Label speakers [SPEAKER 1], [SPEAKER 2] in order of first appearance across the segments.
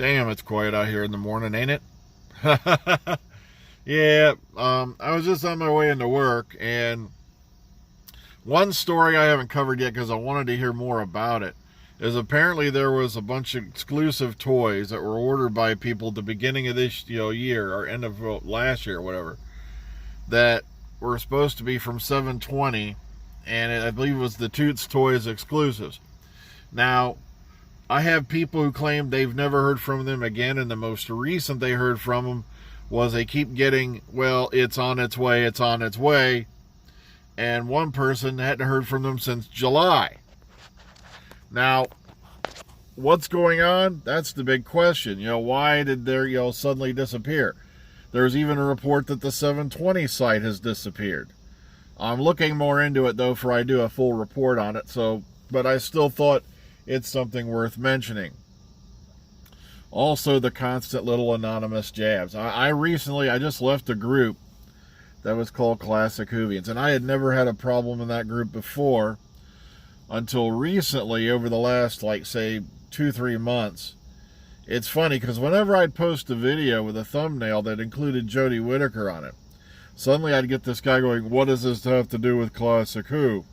[SPEAKER 1] Damn, it's quiet out here in the morning, ain't it? Yeah, I was just on my way into work, and one story I haven't covered yet because I wanted to hear more about it is apparently there was a bunch of exclusive toys that were ordered by people at the beginning of this year or end of last year or whatever that were supposed to be from 720, and I believe it was the Toots Toys exclusives. Now, I have people who claim they've never heard from them again, and the most recent they heard from them was they keep getting, well, it's on its way, it's on its way. And one person hadn't heard from them since July. Now, what's going on? That's the big question. Why did they suddenly disappear? There's even a report that the 720 site has disappeared. I'm looking more into it, though, for I do a full report on it. But I still thought it's something worth mentioning. Also, the constant little anonymous jabs. I just left a group that was called Classic Whovians, and I had never had a problem in that group before until recently, over the last, say, 2-3 months. It's funny, because whenever I'd post a video with a thumbnail that included Jodie Whittaker on it, suddenly I'd get this guy going, what does this have to do with Classic Who?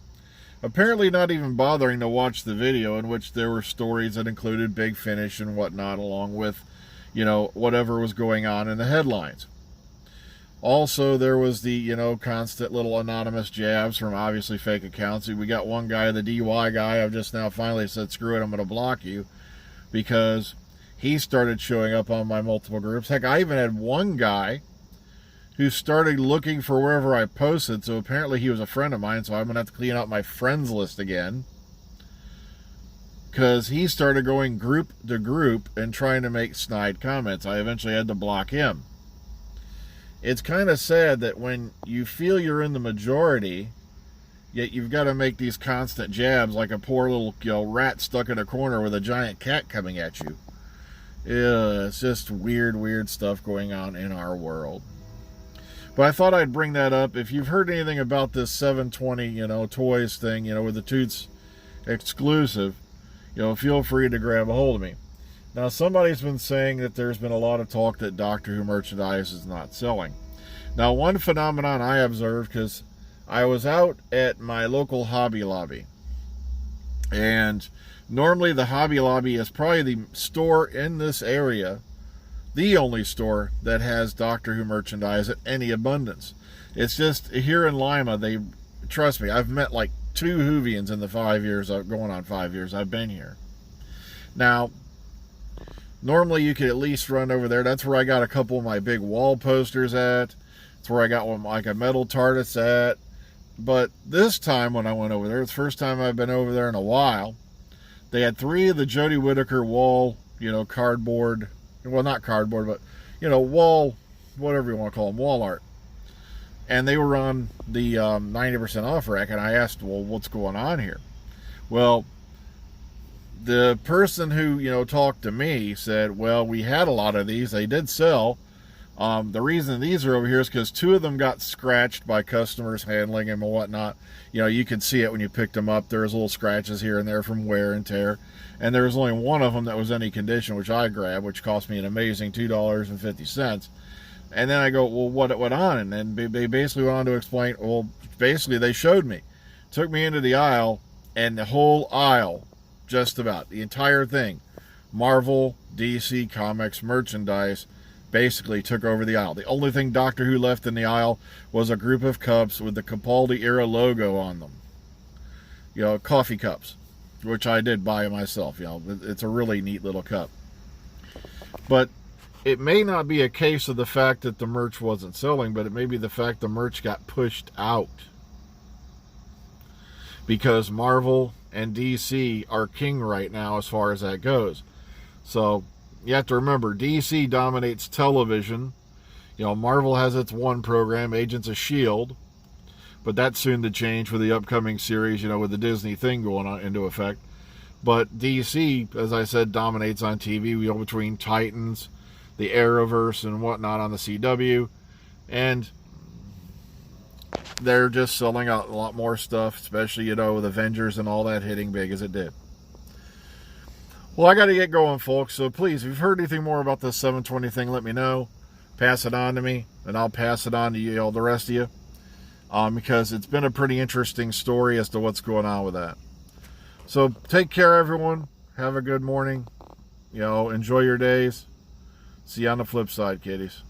[SPEAKER 1] Apparently not even bothering to watch the video, in which there were stories that included Big Finish and whatnot, along with, whatever was going on in the headlines. Also, there was the, constant little anonymous jabs from obviously fake accounts. We got one guy, the DY guy, I've just now finally said, screw it, I'm going to block you, because he started showing up on my multiple groups. Heck, I even had one guy who started looking for wherever I posted, so apparently he was a friend of mine, so I'm going to have to clean out my friends list again, because he started going group to group and trying to make snide comments. I eventually had to block him. It's kind of sad that when you feel you're in the majority, yet you've got to make these constant jabs like a poor little rat stuck in a corner with a giant cat coming at you. Yeah, it's just weird stuff going on in our world. But I thought I'd bring that up. If you've heard anything about this 720, toys thing, with the Toots exclusive, feel free to grab a hold of me. Now, somebody's been saying that there's been a lot of talk that Doctor Who merchandise is not selling. Now, one phenomenon I observed, because I was out at my local Hobby Lobby, and normally the Hobby Lobby is probably the store in this area, the only store that has Doctor Who merchandise at any abundance. It's just here in Lima, trust me, I've met like 2 Whovians in the 5 years, going on 5 years I've been here. Now, normally you could at least run over there. That's where I got a couple of my big wall posters at. That's where I got one like a metal TARDIS at. But this time when I went over there, it's the first time I've been over there in a while, they had 3 of the Jodie Whittaker wall, cardboard, well, not cardboard, but, wall, whatever you want to call them, wall art. And they were on the 90% off rack, and I asked, well, what's going on here? Well, the person who, talked to me said, well, we had a lot of these. They did sell. The reason these are over here is because 2 of them got scratched by customers handling them and whatnot. You could see it when you picked them up. There was little scratches here and there from wear and tear. And there was only one of them that was any condition, which I grabbed, which cost me an amazing $2.50. And then I go, well, what went on? And then they basically went on to explain, well, basically they showed me. Took me into the aisle, and the whole aisle, just about, the entire thing, Marvel, DC Comics merchandise, basically took over the aisle. The only thing Doctor Who left in the aisle was a group of cups with the Capaldi era logo on them. Coffee cups, which I did buy myself. It's a really neat little cup. But it may not be a case of the fact that the merch wasn't selling, but it may be the fact the merch got pushed out. Because Marvel and DC are king right now as far as that goes. So you have to remember, DC dominates television. Marvel has its one program, Agents of S.H.I.E.L.D., but that's soon to change with the upcoming series, with the Disney thing going on into effect. But DC, as I said, dominates on TV, between Titans, the Arrowverse, and whatnot on the CW, and they're just selling out a lot more stuff, especially, with Avengers and all that hitting big as it did. Well, I got to get going, folks. So please, if you've heard anything more about this 720 thing, let me know. Pass it on to me, and I'll pass it on to you, all the rest of you, because it's been a pretty interesting story as to what's going on with that. So take care, everyone. Have a good morning. Enjoy your days. See you on the flip side, kiddies.